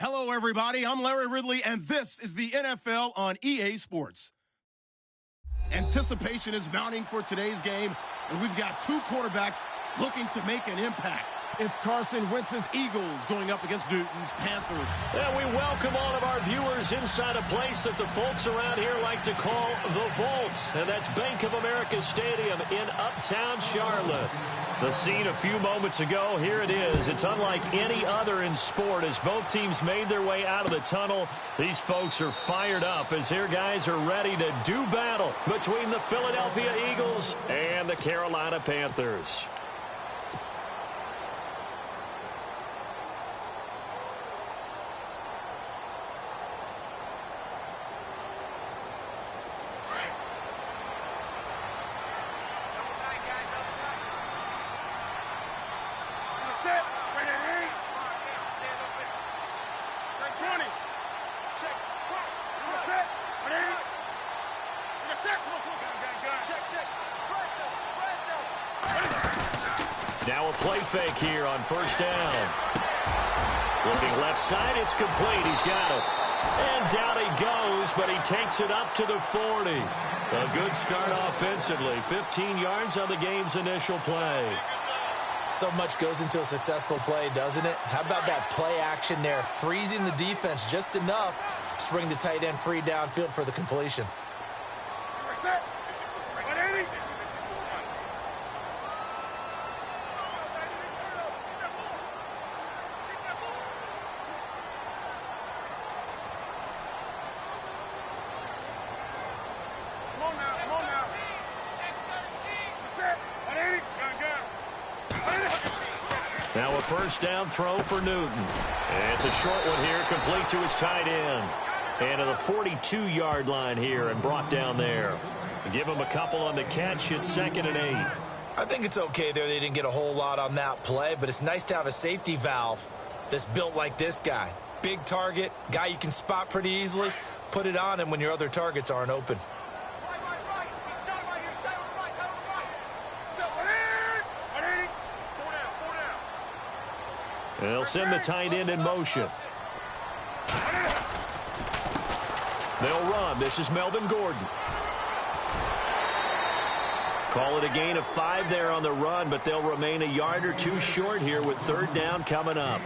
Hello, everybody. I'm Larry Ridley, and this is the NFL on EA Sports. Anticipation is mounting for today's game, and we've got two quarterbacks looking to make an impact. It's Carson Wentz's Eagles going up against Newton's Panthers. And we welcome all of our viewers inside a place that the folks around here like to call the Vault. And that's Bank of America Stadium in Uptown Charlotte. The scene a few moments ago, here it is. It's unlike any other in sport as both teams made their way out of the tunnel. These folks are fired up as their guys are ready to do battle between the Philadelphia Eagles and the Carolina Panthers. Now a play fake here on first down. Looking left side, it's complete. He's got it. And down he goes, but he takes it up to the 40. A good start offensively. 15 yards on the game's initial play. So much goes into a successful play, doesn't it? How about that play action there? Freezing the defense just enough to bring the tight end free downfield for the completion. Now a first down throw for Newton. And it's a short one here, complete to his tight end. And to the 42-yard line here and brought down there. Give him a couple on the catch. It's 2nd and 8. I think it's okay there. They didn't get a whole lot on that play, but it's nice to have a safety valve that's built like this guy. Big target, guy you can spot pretty easily. Put it on him when your other targets aren't open. They'll send the tight end in motion. They'll run. This is Melvin Gordon. Call it a gain of 5 there on the run, but they'll remain a yard or two short here with 3rd down coming up.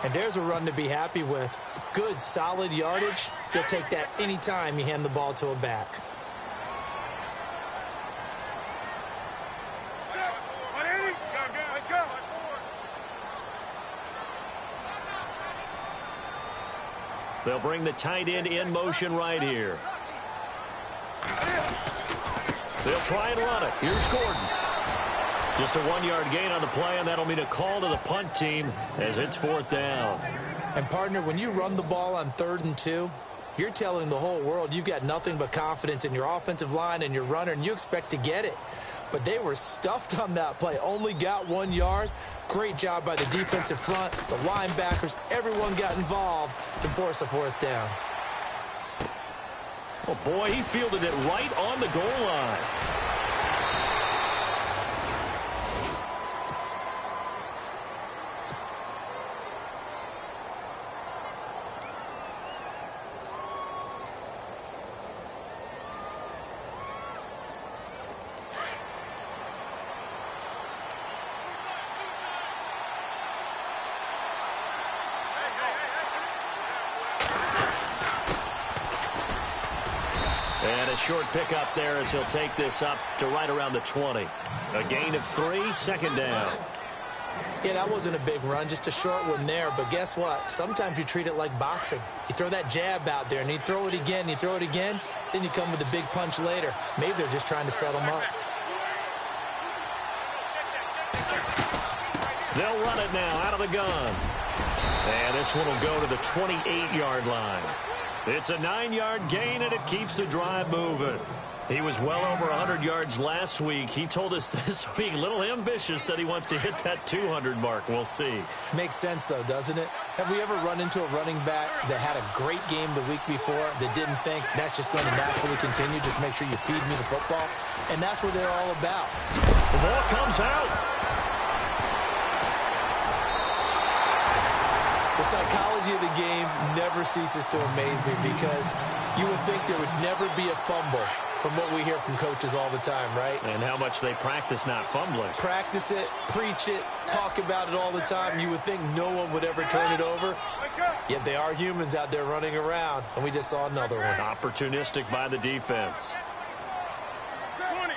And there's a run to be happy with. Good, solid yardage. You'll take that anytime you hand the ball to a back. They'll bring the tight end in motion right here. They'll try and run it. Here's Gordon. Just a 1-yard gain on the play, and that'll mean a call to the punt team as it's 4th down. And, partner, when you run the ball on 3rd and 2, you're telling the whole world you've got nothing but confidence in your offensive line and your runner, and you expect to get it. But they were stuffed on that play, only got 1 yard. Great job by the defensive front, the linebackers, everyone got involved to force a 4th down. Oh, boy, he fielded it right on the goal line. And a short pickup there as he'll take this up to right around the 20. A gain of 3, 2nd down. Yeah, that wasn't a big run, just a short one there. But guess what? Sometimes you treat it like boxing. You throw that jab out there, and you throw it again, then you come with a big punch later. Maybe they're just trying to set him up. They'll run it now out of the gun. And this one will go to the 28-yard line. It's a 9-yard gain, and it keeps the drive moving. He was well over 100 yards last week. He told us this week, a little ambitious, that he wants to hit that 200 mark. We'll see. Makes sense, though, doesn't it? Have we ever run into a running back that had a great game the week before that didn't think that's just going to naturally continue? Just make sure you feed me the football. And that's what they're all about. The ball comes out. The psychology of the game never ceases to amaze me because you would think there would never be a fumble from what we hear from coaches all the time, right? And how much they practice not fumbling. Practice it, preach it, talk about it all the time. You would think no one would ever turn it over. Yet they are humans out there running around, and we just saw another one. Opportunistic by the defense. 20.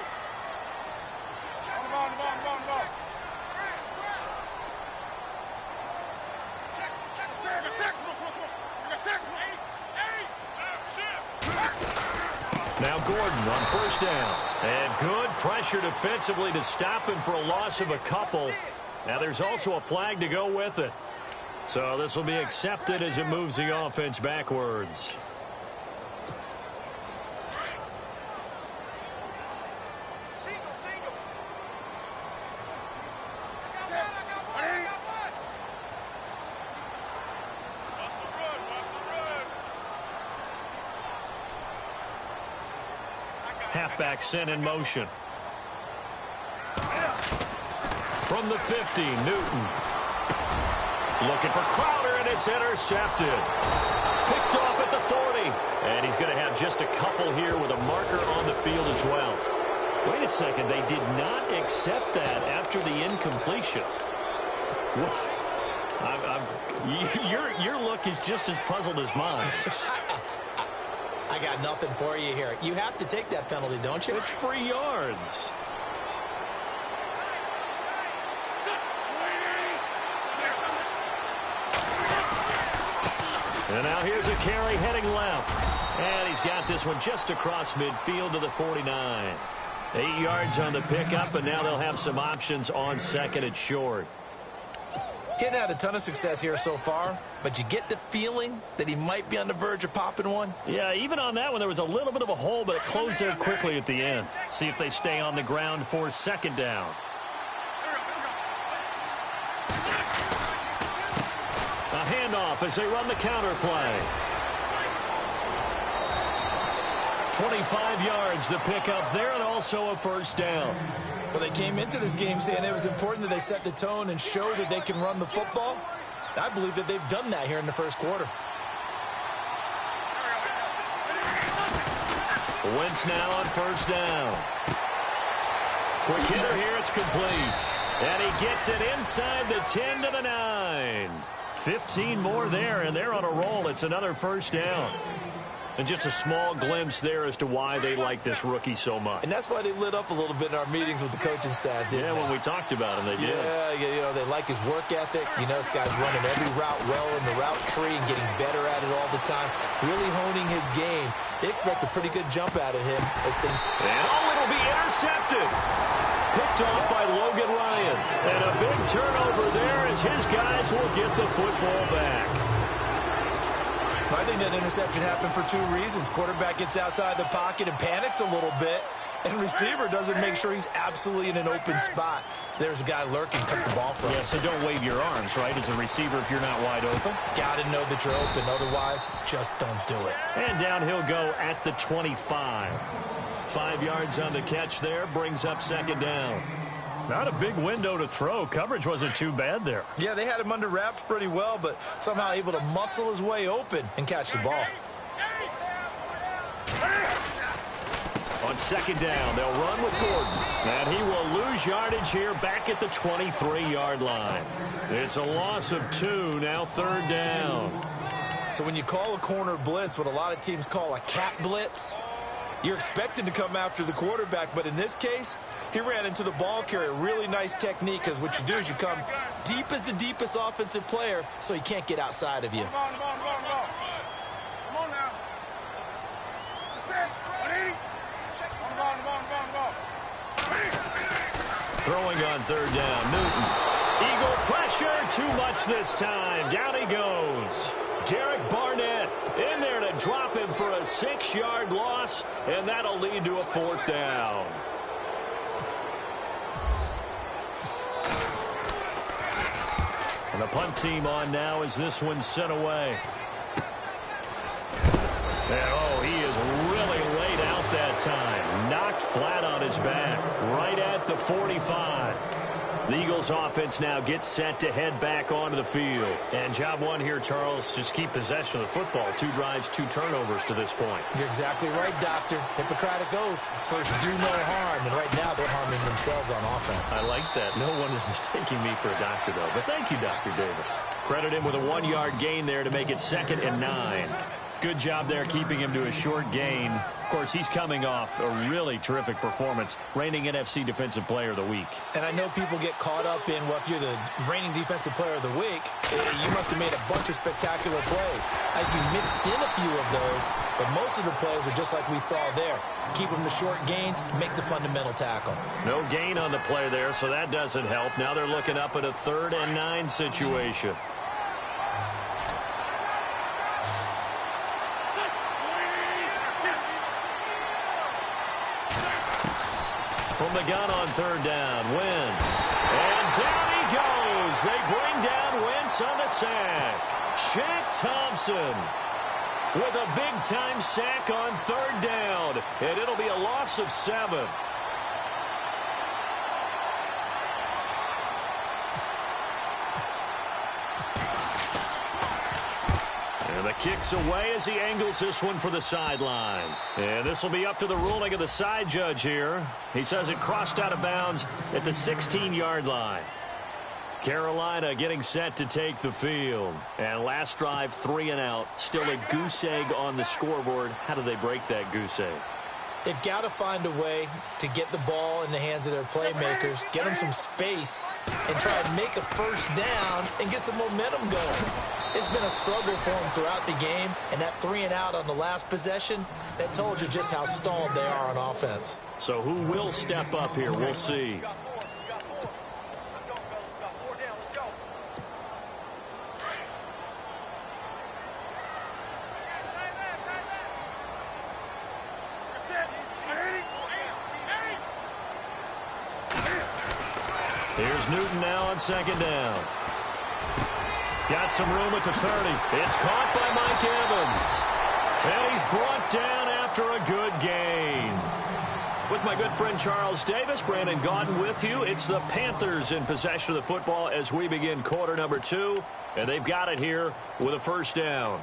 Now Gordon on first down. And good pressure defensively to stop him for a loss of a couple. Now there's also a flag to go with it. So this will be accepted as it moves the offense backwards. Halfback sent in motion. From the 50, Newton. Looking for Crowder, and it's intercepted. Picked off at the 40. And he's going to have just a couple here with a marker on the field as well. Wait a second. They did not accept that after the incompletion. Your look is just as puzzled as mine. I got nothing for you here. You have to take that penalty, don't you? It's free yards. And now here's a carry heading left. And he's got this one just across midfield to the 49. 8 yards on the pickup, and now they'll have some options on second and short. Getting had a ton of success here so far, but you get the feeling that he might be on the verge of popping one. Yeah, even on that one, there was a little bit of a hole, but it closed there quickly at the end. See if they stay on the ground for second down. A handoff as they run the counter play. 25 yards the pickup there, and also a first down. Well, they came into this game saying it was important that they set the tone and show that they can run the football. I believe that they've done that here in the first quarter. Wentz now on first down. Quick hitter here, it's complete. And he gets it inside the 10 to the 9. 15 more there, and they're on a roll. It's another first down. And just a small glimpse there as to why they like this rookie so much. And that's why they lit up a little bit in our meetings with the coaching staff, didn't they? Yeah, when we talked about him, they did. Yeah, you know, they like his work ethic. You know, this guy's running every route well in the route tree and getting better at it all the time, really honing his game. They expect a pretty good jump out of him as things... And it'll be intercepted. Picked off by Logan Ryan. And a big turnover there as his guys will get the football back. I think that interception happened for two reasons. Quarterback gets outside the pocket and panics a little bit, and receiver doesn't make sure he's absolutely in an open spot. So there's a guy lurking, took the ball from him. Yeah, so don't wave your arms, right, as a receiver if you're not wide open. Got to know that you're open. Otherwise, just don't do it. And down he'll go at the 25. 5 yards on the catch there, brings up second down. Not a big window to throw. Coverage wasn't too bad there. Yeah, they had him under wraps pretty well, but somehow able to muscle his way open and catch the ball. On second down, they'll run with Gordon. And he will lose yardage here back at the 23-yard line. It's a loss of 2, now third down. So when you call a corner blitz, what a lot of teams call a cat blitz, you're expected to come after the quarterback, but in this case, he ran into the ball carrier. Really nice technique, because what you do is you come deep as the deepest offensive player so he can't get outside of you. Come on now. Throwing on third down, Newton. Eagle pressure, too much this time. Down he goes. Derek Barnett in there to drop him for a 6-yard loss, and that'll lead to a fourth down. And the punt team on now as this one's sent away. And, he is really laid out that time. Knocked flat on his back, right at the 45. The Eagles offense now gets set to head back onto the field. And job one here, Charles, just keep possession of the football. 2 drives, 2 turnovers to this point. You're exactly right, Doctor. Hippocratic oath. First, do no harm. And right now, they're harming themselves on offense. I like that. No one is mistaking me for a doctor, though. But thank you, Dr. Davis. Credit him with a 1-yard gain there to make it 2nd and 9. Good job there keeping him to a short gain. Of course, he's coming off a really terrific performance, reigning NFC Defensive Player of the Week. And I know people get caught up in, well, if you're the reigning Defensive Player of the Week, you must have made a bunch of spectacular plays. You mixed in a few of those, but most of the plays are just like we saw there. Keep them to short gains, make the fundamental tackle. No gain on the play there, so that doesn't help. Now they're looking up at a 3rd and 9 situation. From the gun on 3rd down, Wentz. And down he goes. They bring down Wentz on the sack. Shaq Thompson with a big-time sack on 3rd down. And it'll be a loss of 7. And the kick's away as he angles this one for the sideline. And this will be up to the ruling of the side judge here. He says it crossed out of bounds at the 16-yard line. Carolina getting set to take the field. And last drive, 3 and out. Still a goose egg on the scoreboard. How do they break that goose egg? They've got to find a way to get the ball in the hands of their playmakers, get them some space, and try and make a 1st down and get some momentum going. It's been a struggle for them throughout the game, and that 3 and out on the last possession, that told you just how stalled they are on offense. So who will step up here? We'll see. Here's Newton now on 2nd down. Got some room at the 30. It's caught by Mike Evans. And he's brought down after a good gain. With my good friend Charles Davis, Brandon Gaudin with you. It's the Panthers in possession of the football as we begin quarter number 2. And they've got it here with a 1st down.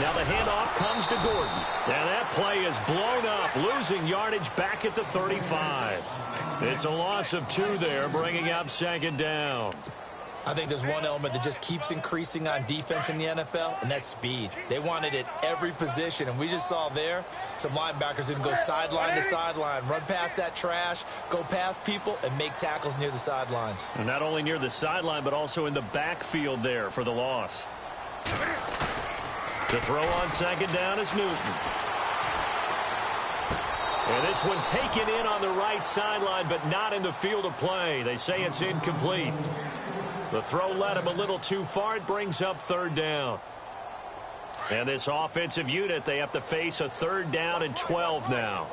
Now the handoff comes to Gordon. And that play is blown up, losing yardage back at the 35. It's a loss of 2 there, bringing up 2nd down. I think there's one element that just keeps increasing on defense in the NFL, and that's speed. They want it at every position, and we just saw there some linebackers who can go sideline to sideline, run past that trash, go past people, and make tackles near the sidelines. And not only near the sideline, but also in the backfield there for the loss. To throw on 2nd down is Newton. And this one taken in on the right sideline, but not in the field of play. They say it's incomplete. The throw led him a little too far. It brings up 3rd down. And this offensive unit, they have to face a 3rd down and 12 now.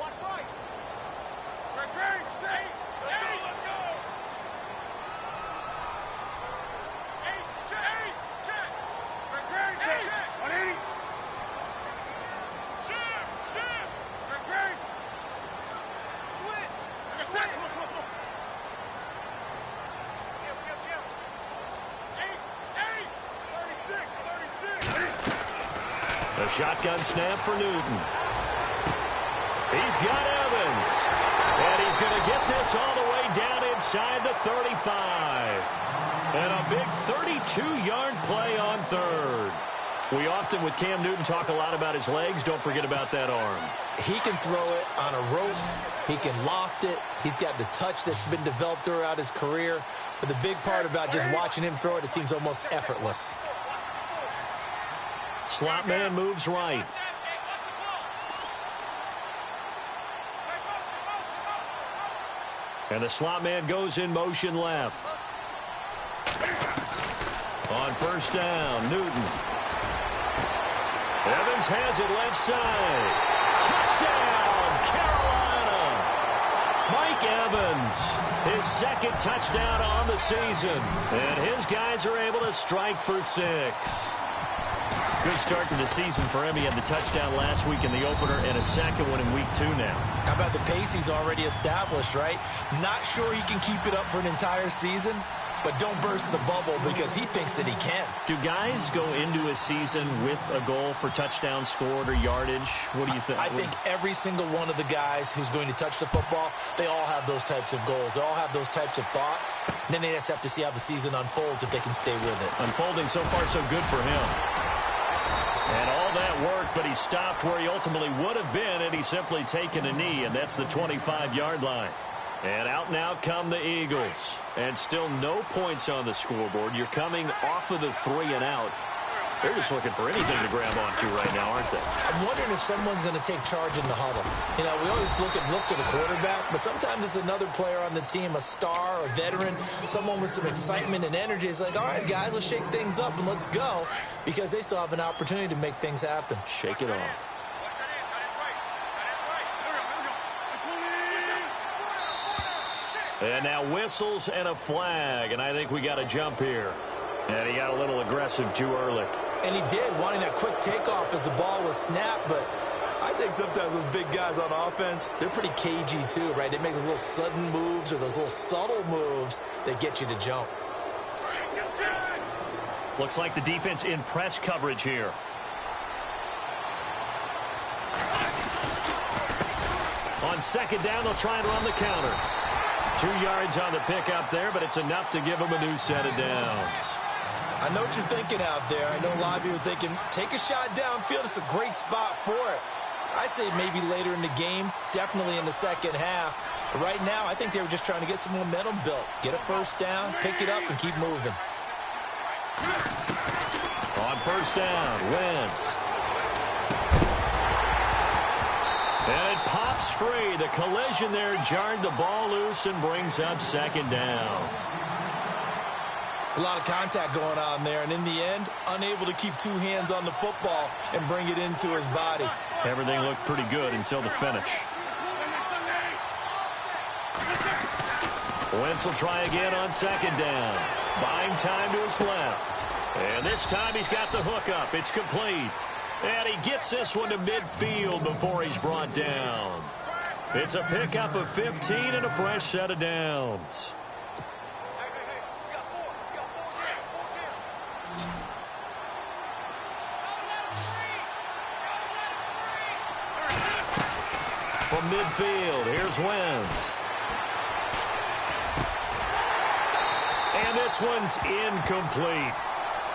A shotgun snap for Newton. He's got Evans. And he's going to get this all the way down inside the 35. And a big 32-yard play on 3rd. We often, with Cam Newton, talk a lot about his legs. Don't forget about that arm. He can throw it on a rope. He can loft it. He's got the touch that's been developed throughout his career. But the big part about just watching him throw it, it seems almost effortless. Slot man moves right. And the slot man goes in motion left. On 1st down, Newton. Evans has it left side. Touchdown, Carolina. Mike Evans, his second touchdown on the season. And his guys are able to strike for 6. Good start to the season for him. He had the touchdown last week in the opener and a second one in week 2 now. How about the pace he's already established, right? Not sure he can keep it up for an entire season, but don't burst the bubble because he thinks that he can. Do guys go into a season with a goal for touchdowns scored or yardage? What do you think? I think every single one of the guys who's going to touch the football, they all have those types of goals. They all have those types of thoughts. And then they just have to see how the season unfolds if they can stay with it. Unfolding so far so good for him. And all that worked, but he stopped where he ultimately would have been had he simply taken a knee, and that's the 25-yard line. And out now come the Eagles. And still no points on the scoreboard. You're coming off of the 3 and out. They're just looking for anything to grab onto right now, aren't they? I'm wondering if someone's going to take charge in the huddle. You know, we always look to the quarterback, but sometimes it's another player on the team, a star, a veteran, someone with some excitement and energy. It's like, all right, guys, let's shake things up and let's go, because they still have an opportunity to make things happen. Shake it off. And now whistles and a flag, and I think we got a jump here. And he got a little aggressive too early. And he did, wanting that quick takeoff as the ball was snapped, but I think sometimes those big guys on offense, they're pretty cagey too, right? They make those little sudden moves or those little subtle moves that get you to jump. Looks like the defense in press coverage here. On second down, they'll try and run the counter. 2 yards on the pickup there, but it's enough to give them a new set of downs. I know what you're thinking out there. I know a lot of you are thinking, take a shot downfield. It's a great spot for it. I'd say maybe later in the game, definitely in the second half. But right now, I think they were just trying to get some momentum built. Get a first down, pick it up, and keep moving. On first down, Wentz. And it pops free. The collision there jarred the ball loose and brings up second down. It's a lot of contact going on there, and in the end, unable to keep 2 hands on the football and bring it into his body. Everything looked pretty good until the finish. Wentz will try again on second down. Buying time to his left. And this time he's got the hook up. It's complete. And he gets this one to midfield before he's brought down. It's a pickup of 15 and a fresh set of downs. From midfield, here's Wentz. And this one's incomplete.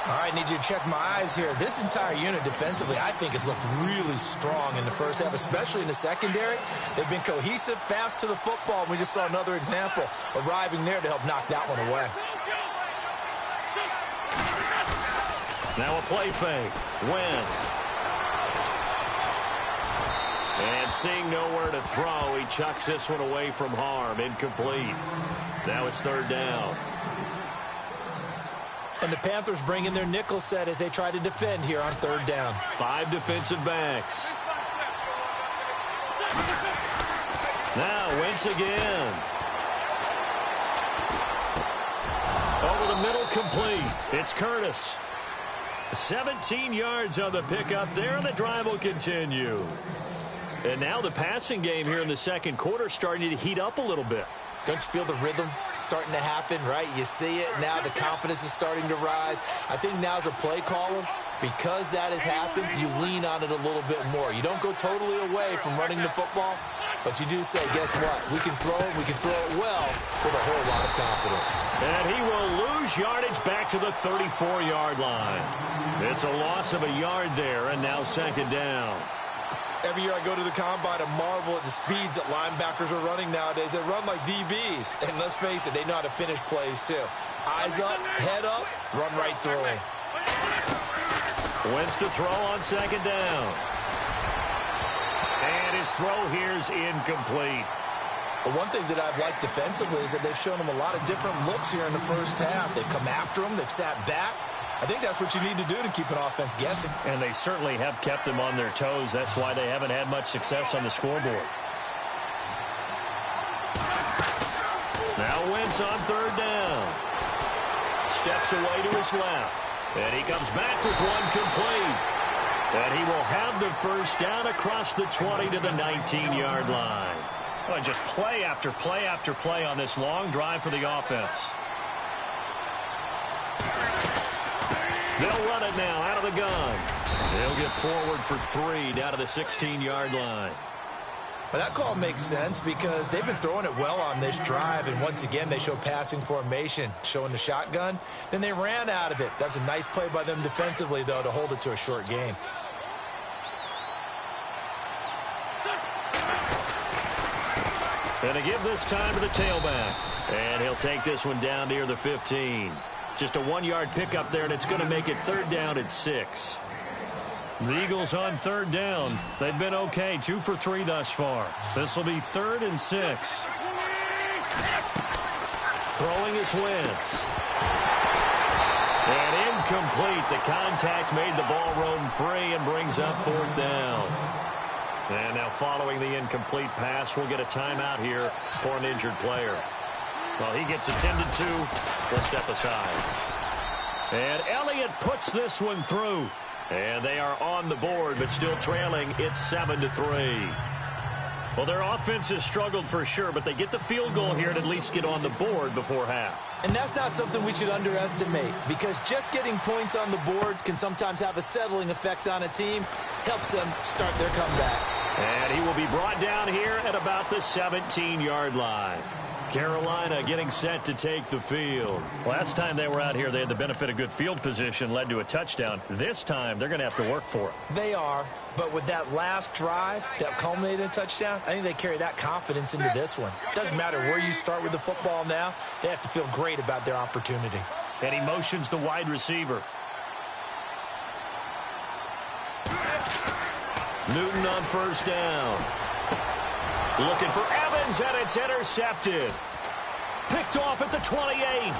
All right, need you to check my eyes here. This entire unit defensively, I think, has looked really strong in the first half, especially in the secondary. They've been cohesive, fast to the football. We just saw another example arriving there to help knock that one away. Now a play fake. Wentz. And seeing nowhere to throw, he chucks this one away from harm. Incomplete. Now it's third down. And the Panthers bring in their nickel set as they try to defend here on third down. 5 defensive backs. Now Wentz again. Over the middle, complete. It's Curtis. 17 yards on the pickup there, and the drive will continue. And now the passing game here in the second quarter starting to heat up a little bit. Don't you feel the rhythm starting to happen, right? You see it now. The confidence is starting to rise. I think now as a play caller, because that has happened, you lean on it a little bit more. You don't go totally away from running the football, but you do say, guess what? We can throw it. We can throw it well with a whole lot of confidence. And he will lose yardage back to the 34-yard line. It's a loss of a yard there, and now second down. Every year I go to the combine and marvel at the speeds that linebackers are running nowadays. They run like DBs. And let's face it, they know how to finish plays too. Eyes up, head up, run right through them. Wentz to throw on second down. And his throw here is incomplete. But one thing that I've liked defensively is that they've shown them a lot of different looks here in the first half. They've come after them. They've sat back. I think that's what you need to do to keep an offense guessing. And they certainly have kept them on their toes. That's why they haven't had much success on the scoreboard. Now Now Wentz on third down. Steps away to his left. And he comes back with one complete. And he will have the first down across the 20 to the 19-yard line. Well, just play after play after play on this long drive for the offense. They'll run it now out of the gun. They'll get forward for 3 down to the 16-yard line. Well, that call makes sense because they've been throwing it well on this drive, and once again they show passing formation, showing the shotgun. Then they ran out of it. That was a nice play by them defensively, though, to hold it to a short game. And to give this time to the tailback. And he'll take this one down near the 15. Just a 1-yard pickup there, and it's going to make it third down at 6. The Eagles on third down. They've been okay, 2 for 3 thus far. This will be 3rd and 6. Throwing is Wentz. And incomplete. The contact made the ball roam free and brings up 4th down. And now following the incomplete pass, we'll get a timeout here for an injured player. Well, he gets attended to. We'll step aside. And Elliott puts this one through. And they are on the board, but still trailing. It's 7-3. Well, their offense has struggled for sure, but they get the field goal here and at least get on the board before half. And that's not something we should underestimate, because just getting points on the board can sometimes have a settling effect on a team. Helps them start their comeback. And he will be brought down here at about the 17-yard line. Carolina getting set to take the field. Last time they were out here, they had the benefit of good field position, led to a touchdown. This time, they're going to have to work for it. They are, but with that last drive that culminated in a touchdown, I think they carry that confidence into this one. Doesn't matter where you start with the football now, they have to feel great about their opportunity. And he motions the wide receiver. Newton on first down. Looking for Evans, and it's intercepted. Picked off at the 28. And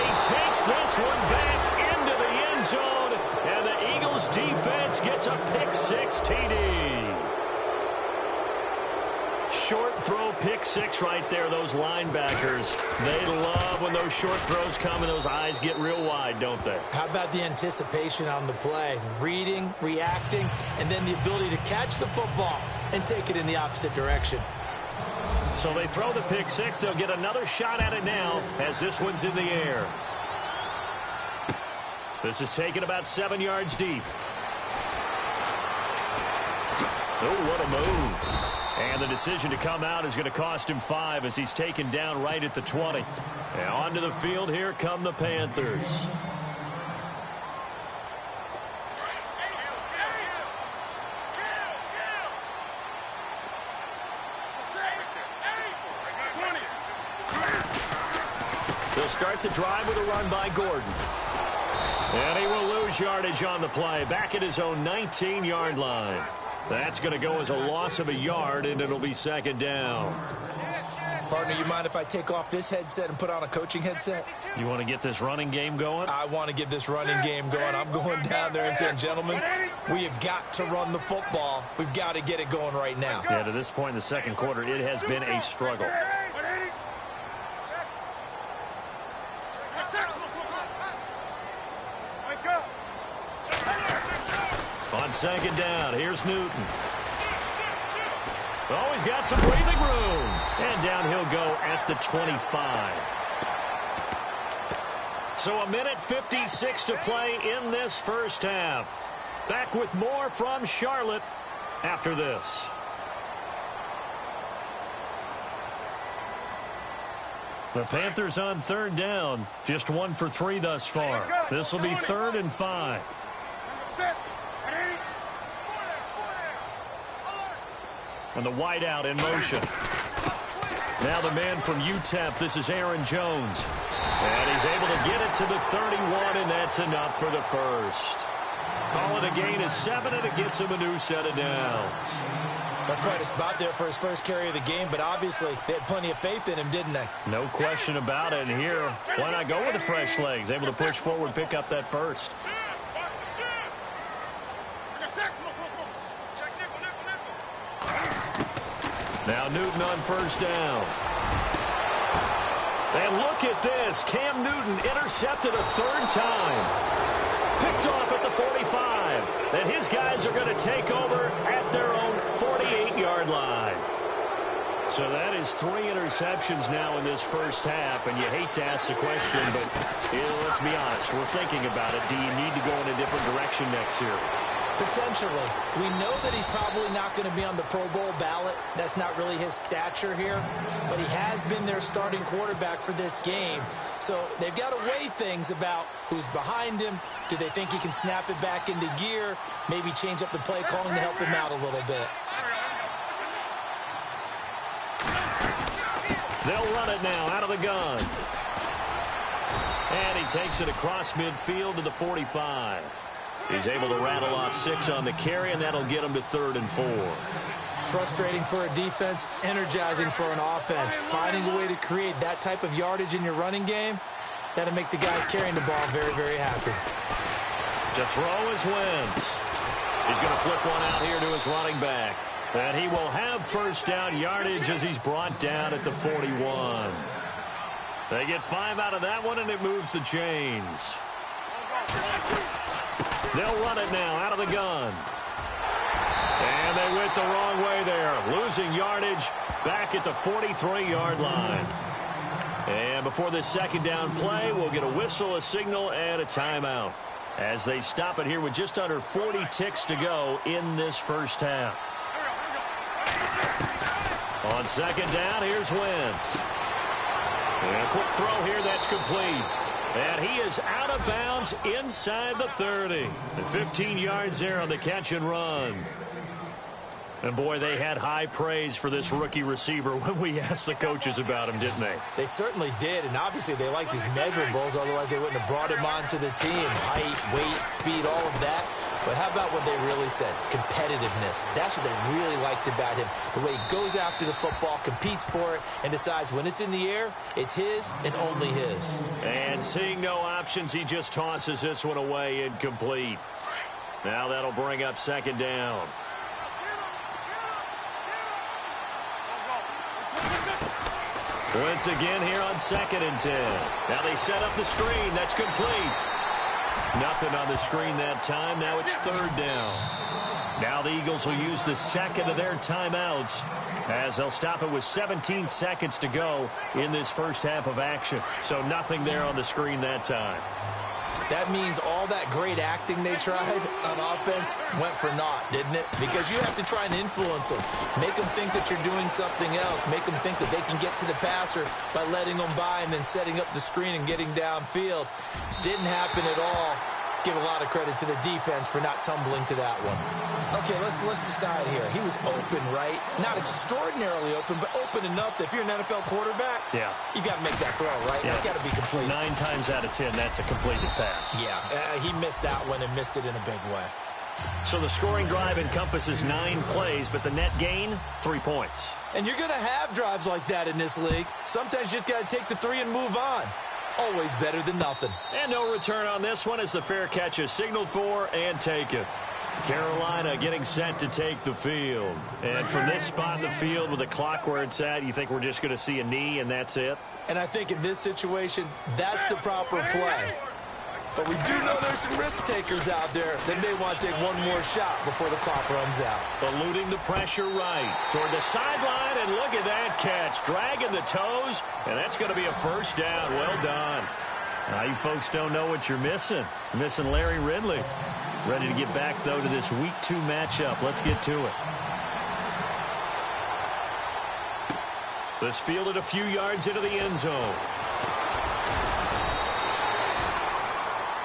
he takes this one back into the end zone. And the Eagles defense gets a pick-6 TD. Short throw, pick-6 right there. Those linebackers, they love when those short throws come and those eyes get real wide, don't they? How about the anticipation on the play? Reading, reacting, and then the ability to catch the football and take it in the opposite direction. So they throw the pick-6. They'll get another shot at it now as this one's in the air. This is taken about 7 yards deep. Oh, what a move. And the decision to come out is going to cost him 5 as he's taken down right at the 20. And onto the field, here come the Panthers. They'll start the drive with a run by Gordon. And he will lose yardage on the play, back at his own 19-yard line. That's going to go as a loss of a yard, and it'll be 2nd down. Partner, you mind if I take off this headset and put on a coaching headset? You want to get this running game going? I want to get this running game going. I'm going down there and saying, gentlemen, we have got to run the football. We've got to get it going right now. Yeah, to this point in the second quarter, it has been a struggle. On 2nd down, here's Newton. Oh, he's got some breathing room. And down he'll go at the 25. So 1:56 to play in this first half. Back with more from Charlotte after this. The Panthers on 3rd down. Just 1 for 3 thus far. This will be 3rd and 5. And the wideout in motion. Now the man from UTEP, this is Aaron Jones. And he's able to get it to the 31, and that's enough for the first. Call it a gain of 7, and it gets him a new set of downs. That's quite a spot there for his first carry of the game, but obviously they had plenty of faith in him, didn't they? No question about it. And here, why not go with the fresh legs? Able to push forward, pick up that first. Now Newton on first down. And look at this. Cam Newton intercepted a third time. Picked off at the 45. And his guys are going to take over at their own 48-yard line. So that is 3 interceptions now in this first half. And you hate to ask the question, but let's be honest. We're thinking about it. Do you need to go in a different direction next year? Potentially. We know that he's probably not going to be on the Pro Bowl ballot. That's not really his stature here. But he has been their starting quarterback for this game. So they've got to weigh things about who's behind him. Do they think he can snap it back into gear? Maybe change up the play calling to help him out a little bit. They'll run it now out of the gun. And he takes it across midfield to the 45. He's able to rattle off 6 on the carry, and that'll get him to 3rd and 4. Frustrating for a defense, energizing for an offense. Finding a way to create that type of yardage in your running game, that'll make the guys carrying the ball very, very happy. To throw is Wentz. He's going to flip one out here to his running back. And he will have first down yardage as he's brought down at the 41. They get 5 out of that one, and it moves the chains. They'll run it now out of the gun. And they went the wrong way there. Losing yardage back at the 43-yard line. And before this second down play, we'll get a whistle, a signal, and a timeout. As they stop it here with just under 40 ticks to go in this first half. On second down, here's Wentz. And a quick throw here, that's complete. And he is out of bounds inside the 30. And 15 yards there on the catch and run. And, boy, they had high praise for this rookie receiver when we asked the coaches about him, didn't they? They certainly did, and obviously they liked his measurables. Otherwise, they wouldn't have brought him onto the team. Height, weight, speed, all of that. But how about what they really said? Competitiveness. That's what they really liked about him. The way he goes after the football, competes for it, and decides when it's in the air, it's his and only his. And seeing no options, he just tosses this one away incomplete. Now that'll bring up second down. Once again here on 2nd and 10. Now they set up the screen. That's complete. Nothing on the screen that time. Now it's 3rd down. Now the Eagles will use the second of their timeouts as they'll stop it with 17 seconds to go in this first half of action. So nothing there on the screen that time. That means all that great acting they tried on offense went for naught, didn't it? Because you have to try and influence them. Make them think that you're doing something else. Make them think that they can get to the passer by letting them by and then setting up the screen and getting downfield. Didn't happen at all. Give a lot of credit to the defense for not tumbling to that one. Okay, let's decide here. He was open, right? Not extraordinarily open, but open enough that if you're an NFL quarterback, you got to make that throw, right? Yeah. That's got to be complete. 9 times out of 10, that's a completed pass. Yeah, he missed that one and missed it in a big way. So the scoring drive encompasses 9 plays, but the net gain, 3 points. And you're going to have drives like that in this league. Sometimes you just got to take the 3 and move on. Always better than nothing. And no return on this one as the fair catch is signaled for and taken. Carolina getting set to take the field. And from this spot in the field with the clock where it's at, you think we're just going to see a knee and that's it? And I think in this situation, that's the proper play. But we do know there's some risk takers out there that may want to take one more shot before the clock runs out. Eluding the pressure right toward the sideline, and look at that catch. Dragging the toes, and that's going to be a first down. Well done. Now you folks don't know what you're missing. You're missing Larry Ridley. Ready to get back, though, to this Week 2 matchup. Let's get to it. This fielded a few yards into the end zone.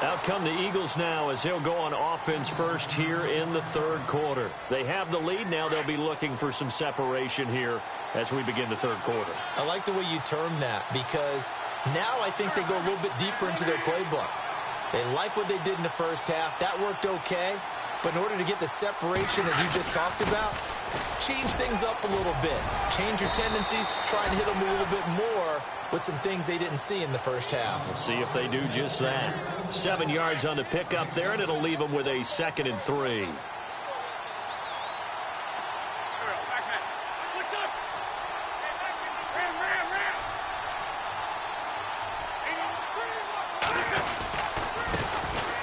Out come the Eagles now as they'll go on offense first here in the 3rd quarter. They have the lead. Now they'll be looking for some separation here as we begin the 3rd quarter. I like the way you term that because now I think they go a little bit deeper into their playbook. They like what they did in the first half. That worked okay. But in order to get the separation that you just talked about, change things up a little bit. Change your tendencies. Try and hit them a little bit more with some things they didn't see in the first half. We'll see if they do just that. 7 yards on the pickup there, and it'll leave them with a 2nd and 3.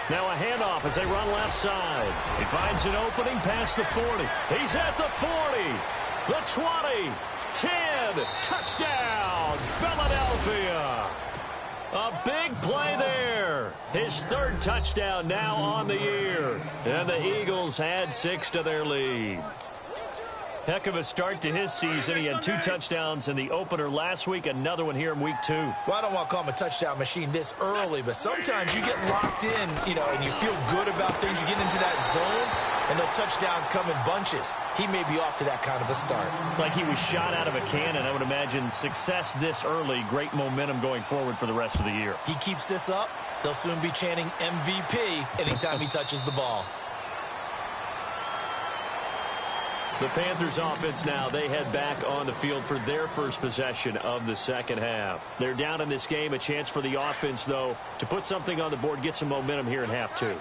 Now a handoff as they run left side. He finds an opening past the 40. He's at the 40, the 20, 10, touchdown, Philadelphia. A big play there. His third touchdown now on the year. And the Eagles add 6 to their lead. Heck of a start to his season. He had 2 touchdowns in the opener last week, another one here in week 2. Well, I don't want to call him a touchdown machine this early, but sometimes you get locked in, and you feel good about things. You get into that zone, and those touchdowns come in bunches. He may be off to that kind of a start. It's like he was shot out of a cannon. I would imagine success this early, great momentum going forward for the rest of the year. He keeps this up, they'll soon be chanting MVP anytime he touches the ball. The Panthers offense now, they head back on the field for their first possession of the second half. They're down in this game. A chance for the offense, though, to put something on the board, get some momentum here in half 2.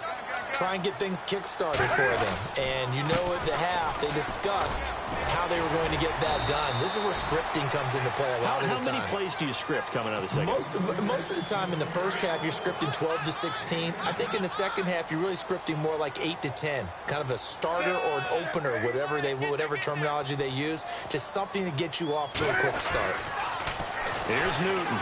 Try and get things kick-started for them. And at the half, they discussed how they were going to get that done. This is where scripting comes into play a lot of the time. How many plays do you script coming out of the second half? Most of the time in the first half, you're scripting 12 to 16. I think in the second half, you're really scripting more like 8 to 10. Kind of a starter or an opener, whatever terminology they use, just something to get you off to a quick start. Here's Newton.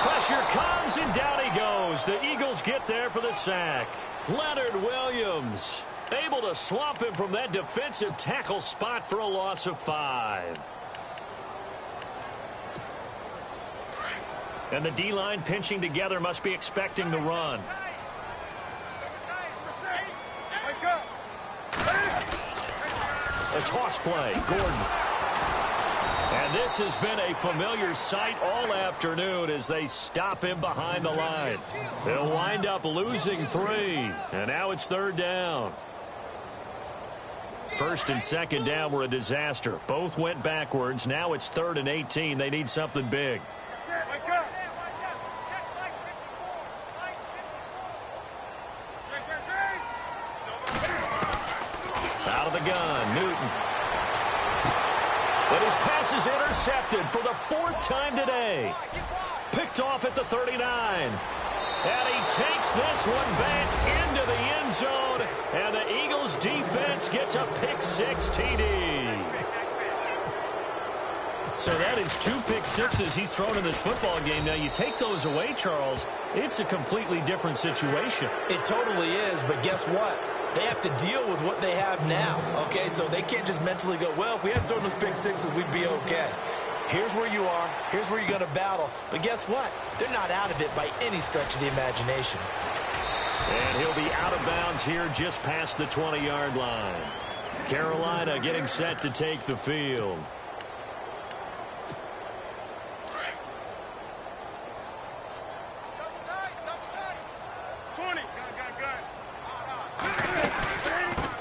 Pressure comes, and down he goes. The Eagles get there for the sack. Leonard Williams able to swamp him from that defensive tackle spot for a loss of 5. And the D-line pinching together, must be expecting the run. A toss play, Gordon. And this has been a familiar sight all afternoon as they stop him behind the line. They'll wind up losing 3, and now it's 3rd down. First and second down were a disaster. Both went backwards. Now it's 3rd and 18. They need something big. Out of the gun, Newton. But his pass is intercepted for the 4th time today. Picked off at the 39. And he takes this one back into the end zone. And the Eagles defense gets a pick-6 TD. So that is 2 pick-6s he's thrown in this football game. Now, you take those away, Charles, it's a completely different situation. It totally is, but guess what? They have to deal with what they have now, okay? So they can't just mentally go, well, if we hadn't thrown those pick-6s, we'd be okay. Here's where you are. Here's where you're going to battle. But guess what? They're not out of it by any stretch of the imagination. And he'll be out of bounds here just past the 20-yard line. Carolina getting set to take the field.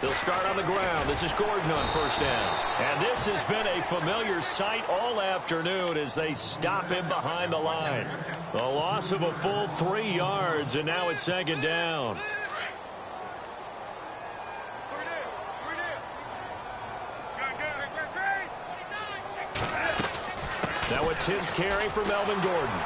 They'll start on the ground. This is Gordon on first down. And this has been a familiar sight all afternoon as they stop him behind the line. A loss of a full 3 yards, and now it's second down. Now a 10th carry for Melvin Gordon.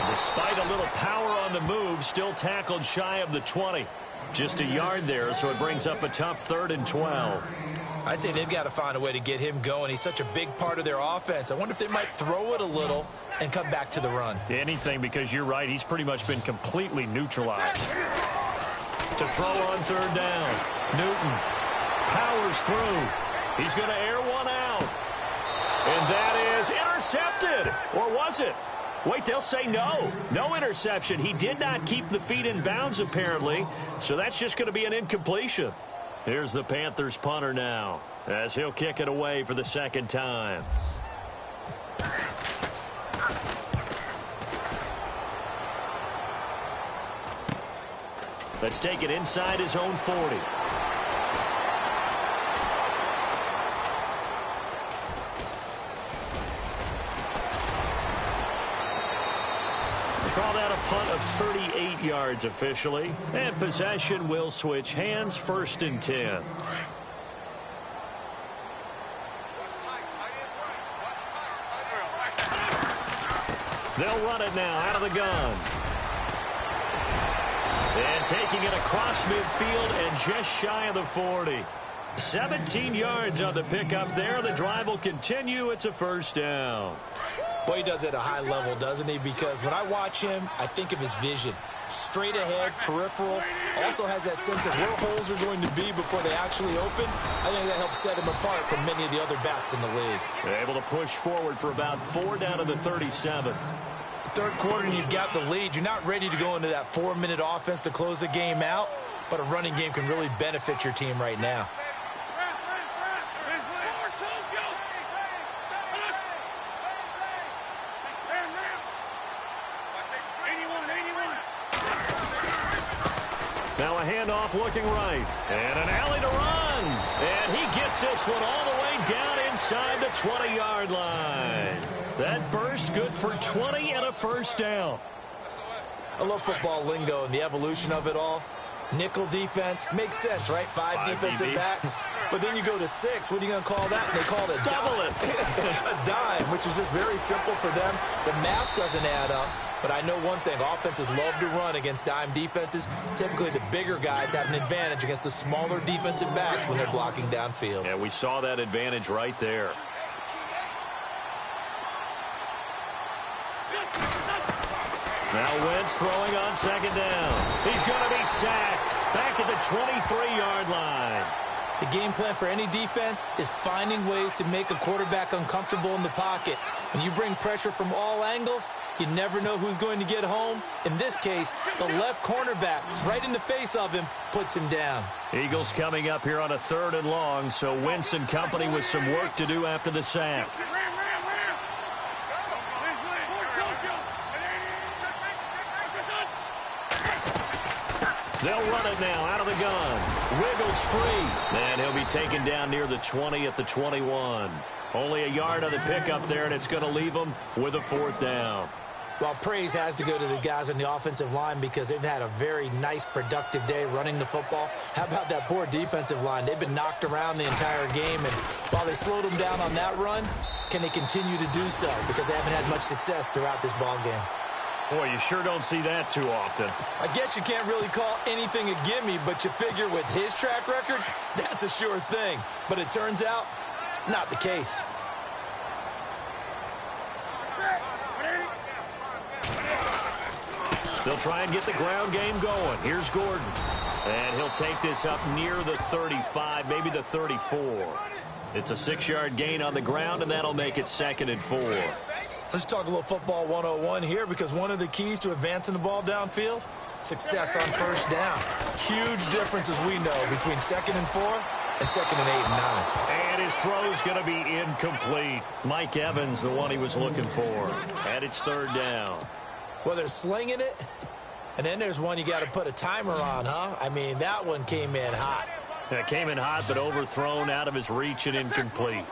Despite a little power on the move, still tackled shy of the 20. Just a yard there, so it brings up a tough 3rd and 12. I'd say they've got to find a way to get him going. He's such a big part of their offense. I wonder if they might throw it a little and come back to the run. Anything, because you're right. He's pretty much been completely neutralized. To throw on 3rd down. Newton powers through. He's going to air one out. And that is intercepted. Or was it? Wait, they'll say no. No interception. He did not keep the feet in bounds, apparently. So that's just going to be an incompletion. Here's the Panthers punter now, as he'll kick it away for the 2nd time. Let's take it inside his own 40. Call that a punt of 38 yards officially. And possession will switch hands, 1st and 10. They'll run it now out of the gun. And taking it across midfield and just shy of the 40. 17 yards on the pickup there. The drive will continue. It's a first down. Boy, he does it at a high level, doesn't he? Because when I watch him, I think of his vision. Straight ahead, peripheral. Also has that sense of where holes are going to be before they actually open. I think that helps set him apart from many of the other backs in the league. They're able to push forward for about 4 down to the 37. Third quarter and you've got the lead. You're not ready to go into that 4-minute offense to close the game out, but a running game can really benefit your team right now. Now a handoff looking right. And an alley to run. And he gets this one all the way down inside the 20-yard line. That burst good for 20 and a first down. I love football lingo and the evolution of it all. Nickel defense makes sense, right? Five defensive backs. But then you go to 6. What are you going to call that? And they call it a double dime. A dime, which is just very simple for them. The math doesn't add up. But I know one thing, offenses love to run against dime defenses. Typically, the bigger guys have an advantage against the smaller defensive backs when they're blocking downfield. Yeah, we saw that advantage right there. Now Wentz throwing on second down. He's going to be sacked back at the 23-yard line. The game plan for any defense is finding ways to make a quarterback uncomfortable in the pocket. When you bring pressure from all angles, you never know who's going to get home. In this case, the left cornerback, right in the face of him, puts him down. Eagles coming up here on a 3rd and long, so Wentz and company with some work to do after the sack. They'll run it now out of the gun. Wiggles free. And he'll be taken down near the 20 at the 21. Only a yard on the pickup there, and it's going to leave them with a 4th down. Well, praise has to go to the guys on the offensive line because they've had a very nice, productive day running the football. How about that poor defensive line? They've been knocked around the entire game, and while they slowed them down on that run, can they continue to do so? Because they haven't had much success throughout this ball game. Boy, you sure don't see that too often. I guess you can't really call anything a gimme, but you figure with his track record, that's a sure thing. But it turns out, it's not the case. They'll try and get the ground game going. Here's Gordon. And he'll take this up near the 35, maybe the 34. It's a 6-yard gain on the ground, and that'll make it 2nd and 4. Let's talk a little football 101 here because one of the keys to advancing the ball downfield, success on first down. Huge difference, as we know, between 2nd and 4 and 2nd and 8 and 9. And his throw's going to be incomplete. Mike Evans, the one he was looking for. And it's 3rd down. Well, they're slinging it, and then there's one you got to put a timer on, huh? I mean, that one came in hot. Yeah, came in hot, but overthrown, out of his reach, and incomplete.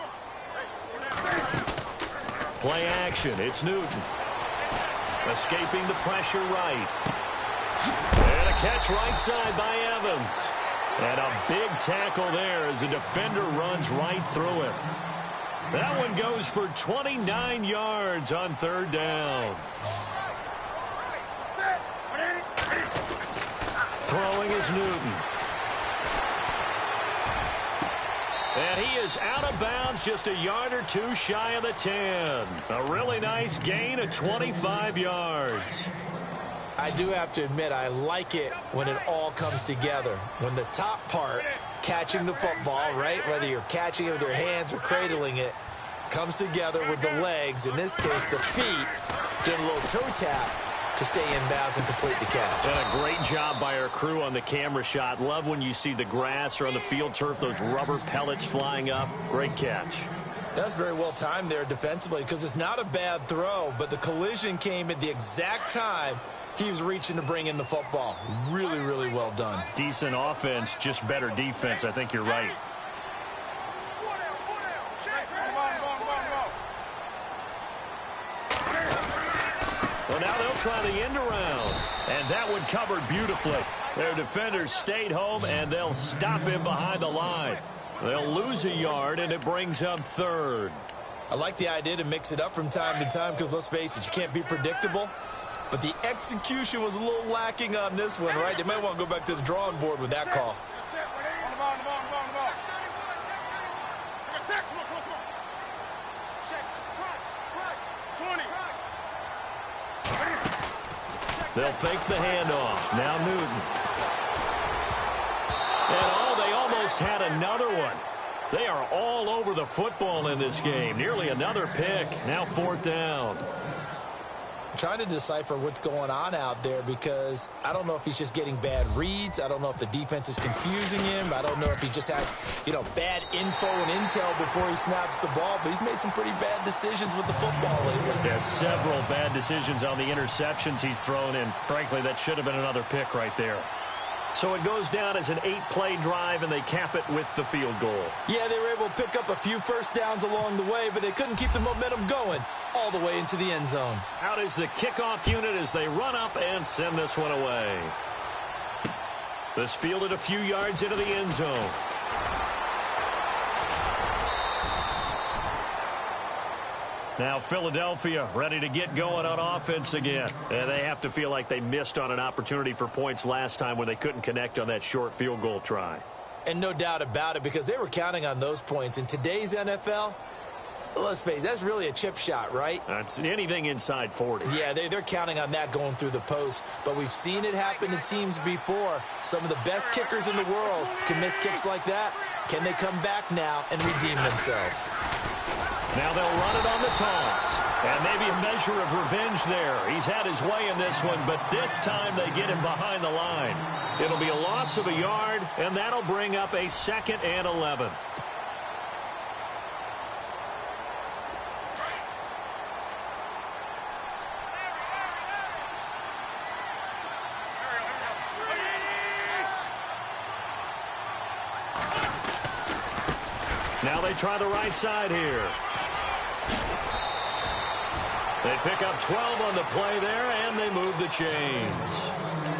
Play action. It's Newton. Escaping the pressure right. And a catch right side by Evans. And a big tackle there as the defender runs right through him. That one goes for 29 yards on 3rd down. Throwing is Newton. And he is out of bounds just a yard or two shy of the 10. A really nice gain of 25 yards. I do have to admit, I like it when it all comes together. When the top part, catching the football, right, whether you're catching it with your hands or cradling it, comes together with the legs, in this case the feet, doing a little toe tap to stay in bounds and complete the catch. And a great job by our crew on the camera shot. Love when you see the grass or on the field turf, those rubber pellets flying up. Great catch. That's very well timed there defensively because it's not a bad throw, but the collision came at the exact time he was reaching to bring in the football. Really, really well done. Decent offense, just better defense. I think you're right. Well, now they'll try the end around. And that one covered beautifully. Their defenders stayed home, and they'll stop him behind the line. They'll lose a yard, and it brings up 3rd. I like the idea to mix it up from time to time because, let's face it, you can't be predictable. but the execution was a little lacking on this one, right? They might want to go back to the drawing board with that call. They'll fake the handoff. Now Newton. And they almost had another one. They are all over the football in this game. Nearly another pick. Now 4th down. I'm trying to decipher what's going on out there because I don't know if he's just getting bad reads. I don't know if the defense is confusing him. I don't know if he just has, bad info and intel before he snaps the ball. But he's made some pretty bad decisions with the football lately. Yeah, several bad decisions on the interceptions he's thrown in. Frankly, that should have been another pick right there. So it goes down as an 8-play drive, and they cap it with the field goal. Yeah, they were able to pick up a few first downs along the way, but they couldn't keep the momentum going all the way into the end zone. Out is the kickoff unit as they run up and send this one away. This fielded a few yards into the end zone. Now Philadelphia ready to get going on offense again. And they have to feel like they missed on an opportunity for points last time when they couldn't connect on that short field goal try. And no doubt about it, because they were counting on those points. In today's NFL, let's face it, that's really a chip shot, right? That's anything inside 40. Yeah, they're counting on that going through the post. But we've seen it happen to teams before. Some of the best kickers in the world can miss kicks like that. Can they come back now and redeem themselves? Now they'll run it on the toss. And maybe a measure of revenge there. He's had his way in this one, but this time they get him behind the line. It'll be a loss of a yard, and that'll bring up a 2nd and 11. Now they try the right side here. They pick up 12 on the play there, and they move the chains.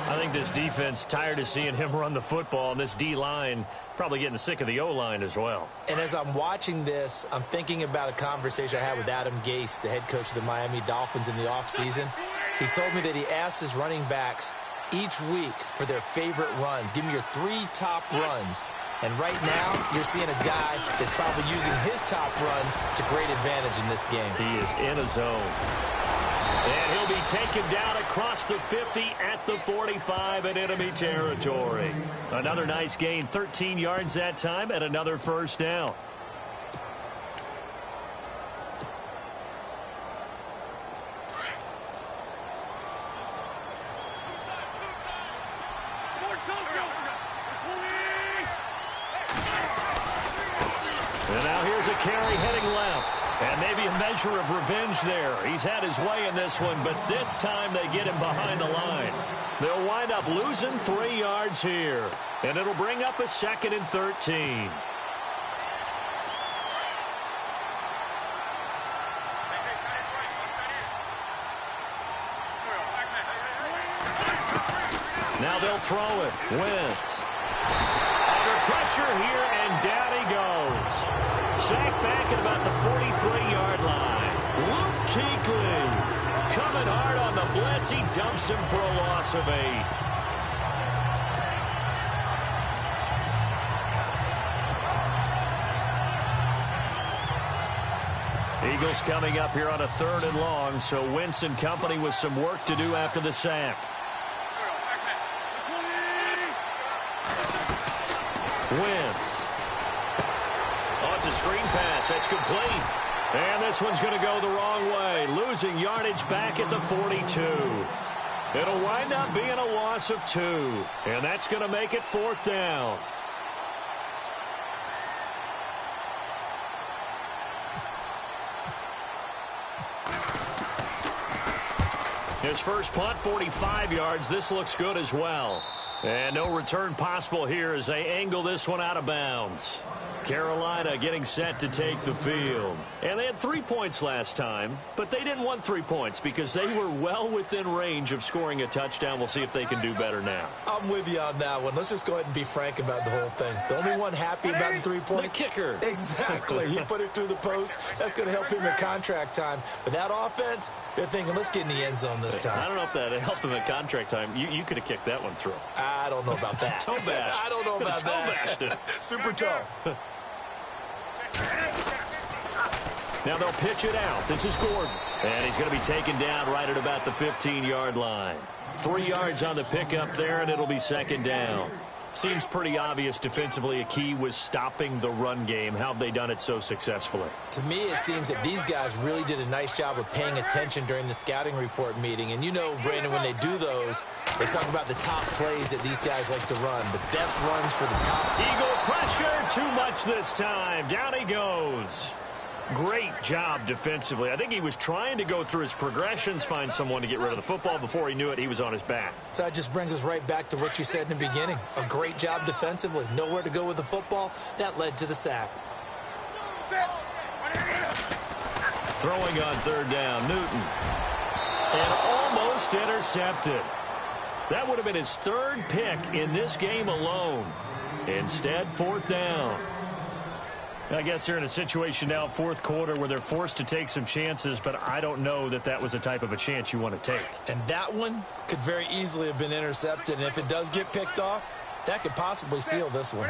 I think this defense tired of seeing him run the football, and this D-line probably getting sick of the O-line as well. And as I'm watching this, I'm thinking about a conversation I had with Adam Gase, the head coach of the Miami Dolphins in the offseason. He told me that he asked his running backs each week for their favorite runs. Give me your 3 top runs. And right now, you're seeing a guy that's probably using his top runs to great advantage in this game. He is in a zone. And he'll be taken down across the 50 at the 45 in enemy territory. Another nice gain, 13 yards that time, and another first down. And now here's a carry heading left. And maybe a measure of revenge there. He's had his way in this one, but this time they get him behind the line. They'll wind up losing 3 yards here. And it'll bring up a 2nd and 13. Now they'll throw it. Wentz. Under pressure here, and down he goes. Sacked back at about the 43-yard line. Luke Kuechly coming hard on the blitz. He dumps him for a loss of 8. Eagles coming up here on a 3rd and long, so Wentz and company with some work to do after the sack. Wentz. Oh, it's a screen pass. That's complete. And this one's going to go the wrong way. Losing yardage back at the 42. It'll wind up being a loss of 2. And that's going to make it 4th down. His first punt, 45 yards. This looks good as well. And no return possible here as they angle this one out of bounds. Carolina getting set to take the field. And they had 3 points last time, but they didn't want 3 points because they were well within range of scoring a touchdown. We'll see if they can do better now. I'm with you on that one. Let's just go ahead and be frank about the whole thing. The only one happy about the 3-point? The kicker. Exactly. He put it through the post. That's going to help him in contract time. But that offense, they're thinking, let's get in the end zone this time. I don't know if that helped him at contract time. You could have kicked that one through. I don't know about that. Toe bash. I don't know about toe that. Bashed it. Super toe. Now they'll pitch it out. This is Gordon. And he's going to be taken down right at about the 15-yard line. 3 yards on the pickup there, and it'll be second down. Seems pretty obvious defensively a key was stopping the run game. How have they done it so successfully? To me, it seems that these guys really did a nice job of paying attention during the scouting report meeting. And you know, Brandon, when they do those, they talk about the top plays that these guys like to run. The best runs for the top. Eagle pressure, too much this time. Down he goes. Great job defensively. I think he was trying to go through his progressions, find someone to get rid of the football. Before he knew it, he was on his back. So that just brings us right back to what you said in the beginning. A great job defensively. Nowhere to go with the football. That led to the sack. Throwing on third down, Newton. And almost intercepted. That would have been his 3rd pick in this game alone. Instead, 4th down. I guess they're in a situation now, 4th quarter, where they're forced to take some chances, but I don't know that that was the type of a chance you want to take. And that one could very easily have been intercepted, and if it does get picked off, that could possibly seal this one.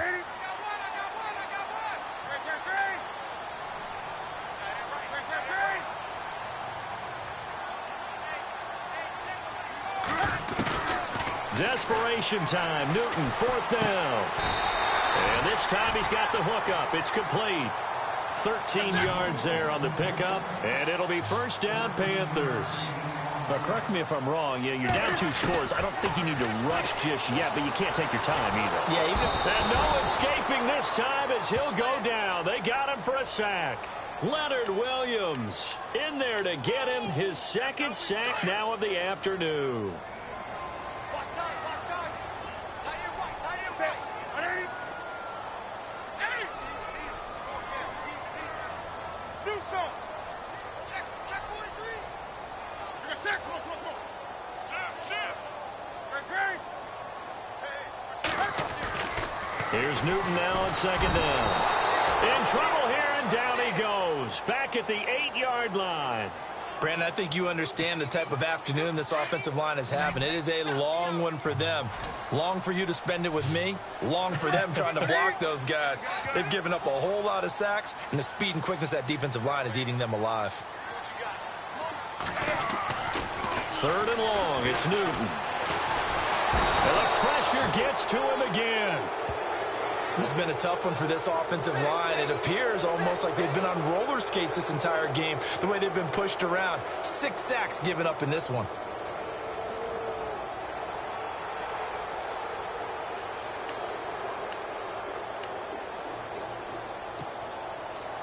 Desperation time. Newton, 4th down. And this time he's got the hook up. It's complete. 13 yards there on the pickup, and it'll be first down, Panthers. Now, correct me if I'm wrong. You're down 2 scores. I don't think you need to rush just yet, but you can't take your time either. Yeah, and no escaping this time as he'll go down. They got him for a sack. Leonard Williams in there to get him his 2nd sack now of the afternoon. Here's Newton now on 2nd down. In trouble here, and down he goes. Back at the 8-yard line. Brandon, I think you understand the type of afternoon this offensive line is having. It is a long one for them. Long for you to spend it with me. Long for them trying to block those guys. They've given up a whole lot of sacks, and the speed and quickness of that defensive line is eating them alive. 3rd and long. It's Newton. And the pressure gets to him again. This has been a tough one for this offensive line. It appears almost like they've been on roller skates this entire game, the way they've been pushed around. 6 sacks given up in this one.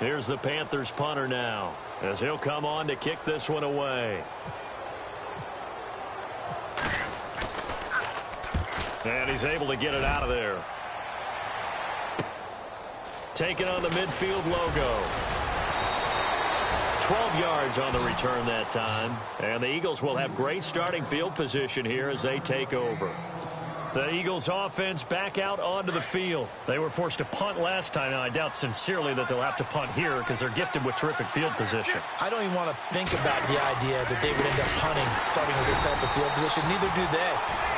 Here's the Panthers punter now, as he'll come on to kick this one away. And he's able to get it out of there. Taking on the midfield logo. 12 yards on the return that time. And the Eagles will have great starting field position here as they take over. The Eagles offense back out onto the field. They were forced to punt last time, and I doubt sincerely that they'll have to punt here because they're gifted with terrific field position. I don't even want to think about the idea that they would end up punting starting with this type of field position. Neither do they.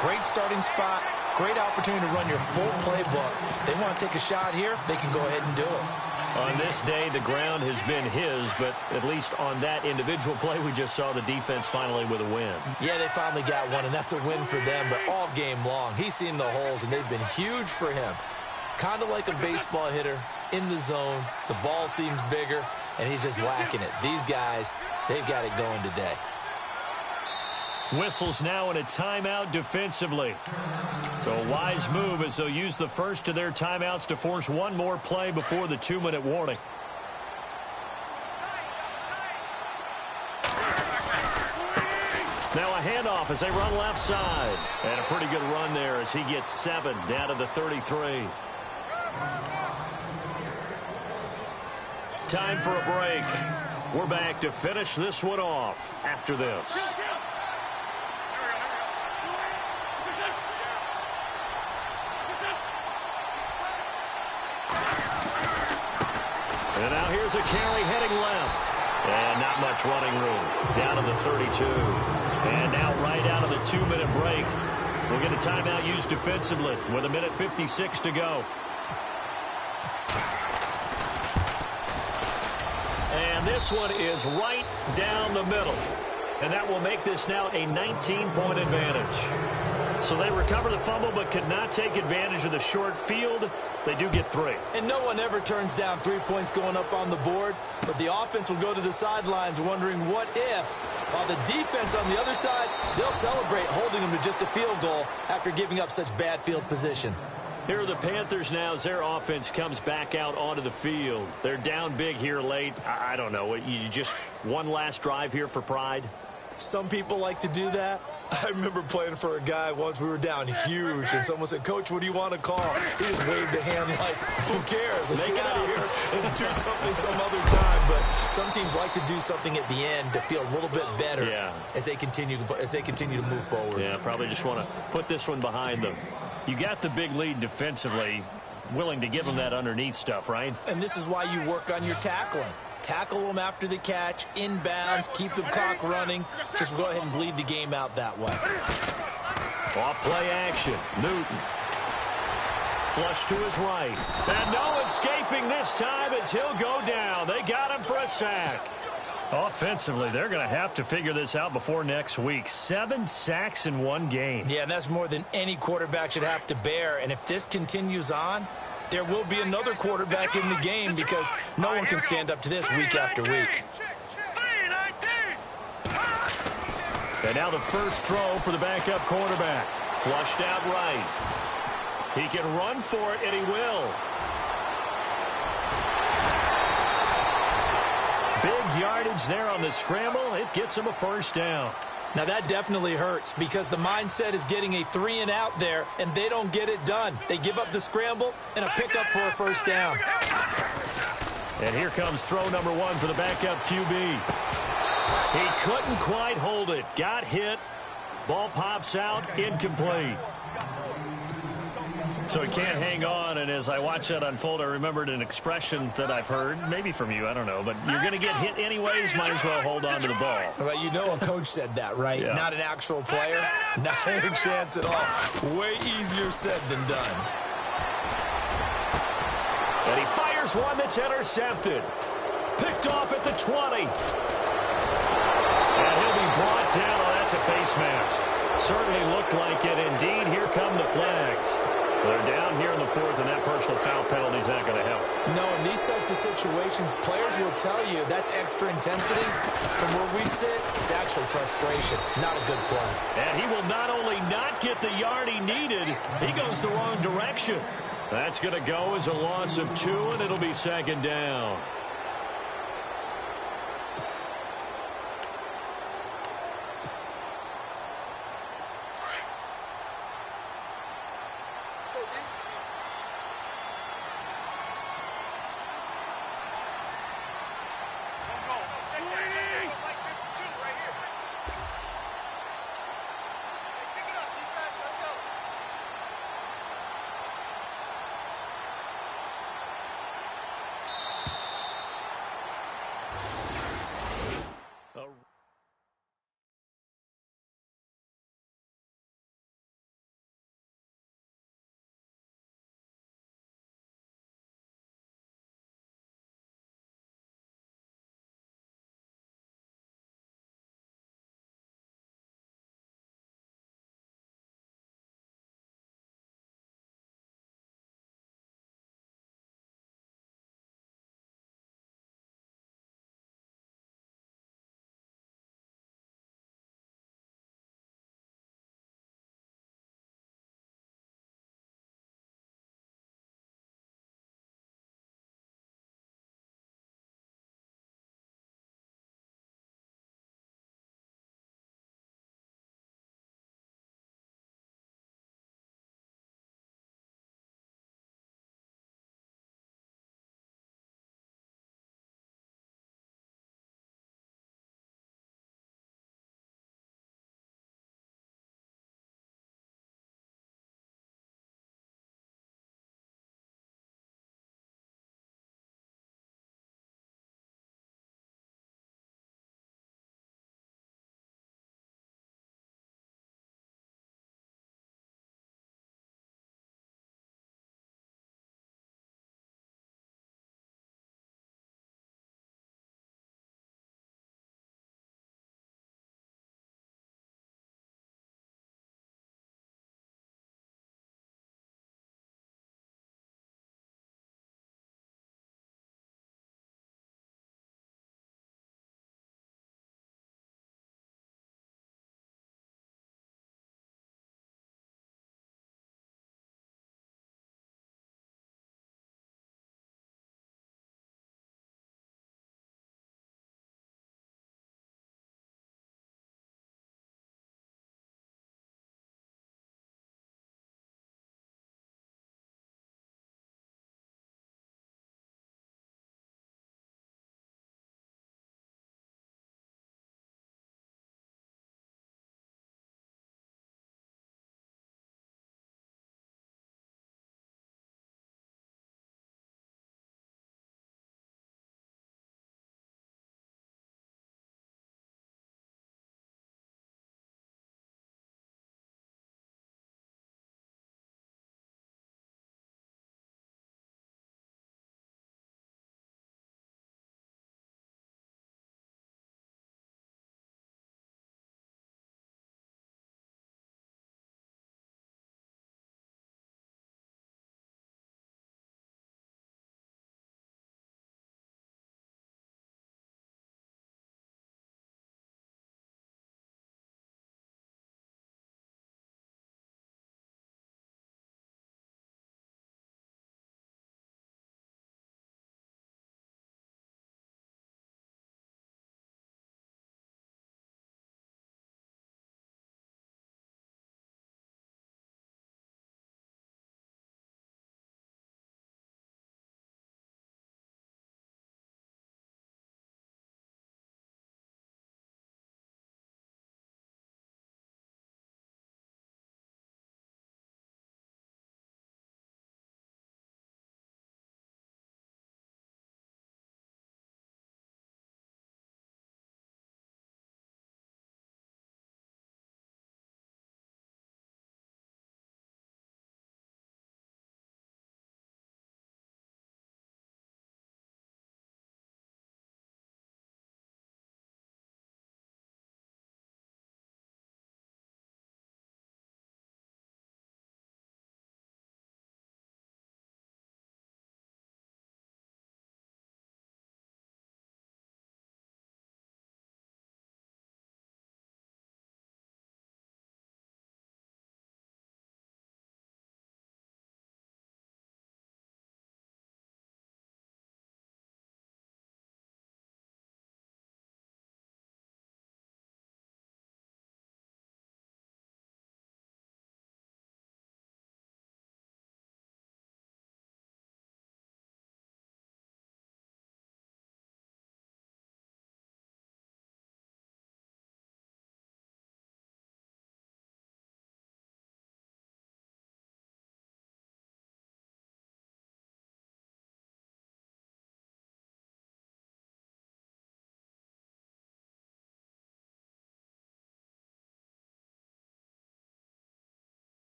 Great starting spot. Great opportunity to run your full playbook. If they want to take a shot here, they can go ahead and do it. On this day, the ground has been his, but at least on that individual play, we just saw the defense finally with a win. Yeah, they finally got one, and that's a win for them, but all game long, he's seen the holes, and they've been huge for him. Kind of like a baseball hitter in the zone. The ball seems bigger, and he's just whacking it. These guys, they've got it going today. Whistles now in a timeout defensively. So a wise move as they'll use the first of their timeouts to force one more play before the 2-minute warning. Now a handoff as they run left side. And a pretty good run there as he gets 7 down to the 33. Time for a break. We're back to finish this one off after this. And now here's a carry heading left. And not much running room. Down to the 32. And now right out of the 2-minute break, we'll get a timeout used defensively with 1:56 to go. And this one is right down the middle. And that will make this now a 19-point advantage. So they recover the fumble but could not take advantage of the short field. They do get 3. And no one ever turns down 3 points going up on the board, but the offense will go to the sidelines wondering what if. While the defense on the other side, they'll celebrate holding them to just a field goal after giving up such bad field position. Here are the Panthers now as their offense comes back out onto the field. They're down big here late. I don't know. You just one last drive here for pride? Some people like to do that. I remember playing for a guy once. We were down huge, and someone said, "Coach, what do you want to call?" He just waved a hand like, "Who cares? Let's get out of here and do something some other time." But some teams like to do something at the end to feel a little bit better as they continue to move forward. Yeah, probably just want to put this one behind them. You got the big lead defensively, willing to give them that underneath stuff, right? And this is why you work on your tackling. Tackle them after the catch, inbounds, keep the clock running. Just go ahead and bleed the game out that way. Off play action. Newton. Flush to his right. And no escaping this time as he'll go down. They got him for a sack. Offensively, they're going to have to figure this out before next week. 7 sacks in one game. Yeah, and that's more than any quarterback should have to bear. And if this continues on, there will be another quarterback in the game because no one can stand up to this week after week. And now the first throw for the backup quarterback. Flushed out right. He can run for it, and he will. Big yardage there on the scramble. It gets him a first down. Now that definitely hurts because the mindset is getting a 3-and-out there, and they don't get it done. They give up the scramble and a pickup for a first down. And here comes throw number 1 for the backup QB. He couldn't quite hold it. Got hit. Ball pops out. Incomplete. So he can't hang on, and as I watch that unfold, I remembered an expression that I've heard, maybe from you, I don't know, but you're going to get hit anyways, might as well hold on to the ball. Well, you know a coach said that, right? Yeah. Not an actual player. Not a chance at all. Way easier said than done. And he fires one that's intercepted. Picked off at the 20. And he'll be brought down. Oh, that's a face mask. Certainly looked like it. Indeed, here come the flags. They're down here in the 4th, and that personal foul penalty is not going to help. No, in these types of situations, players will tell you that's extra intensity. From where we sit, it's actually frustration, not a good play. And he will not only not get the yard he needed, he goes the wrong direction. That's going to go as a loss of 2, and it'll be second down.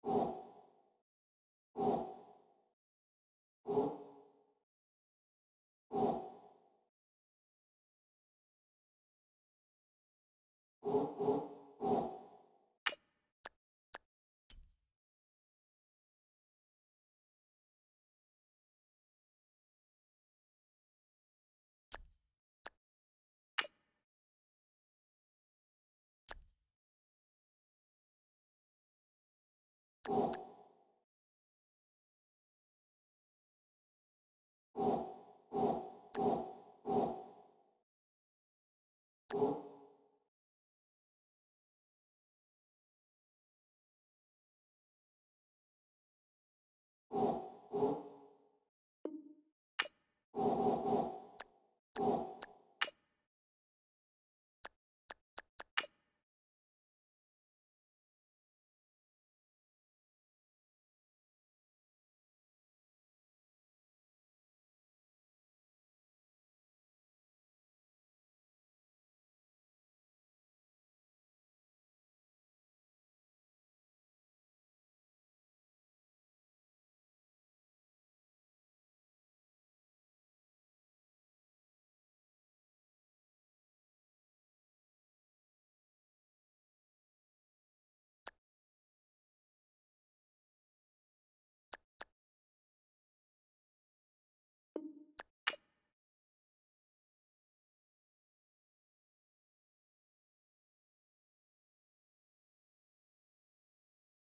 You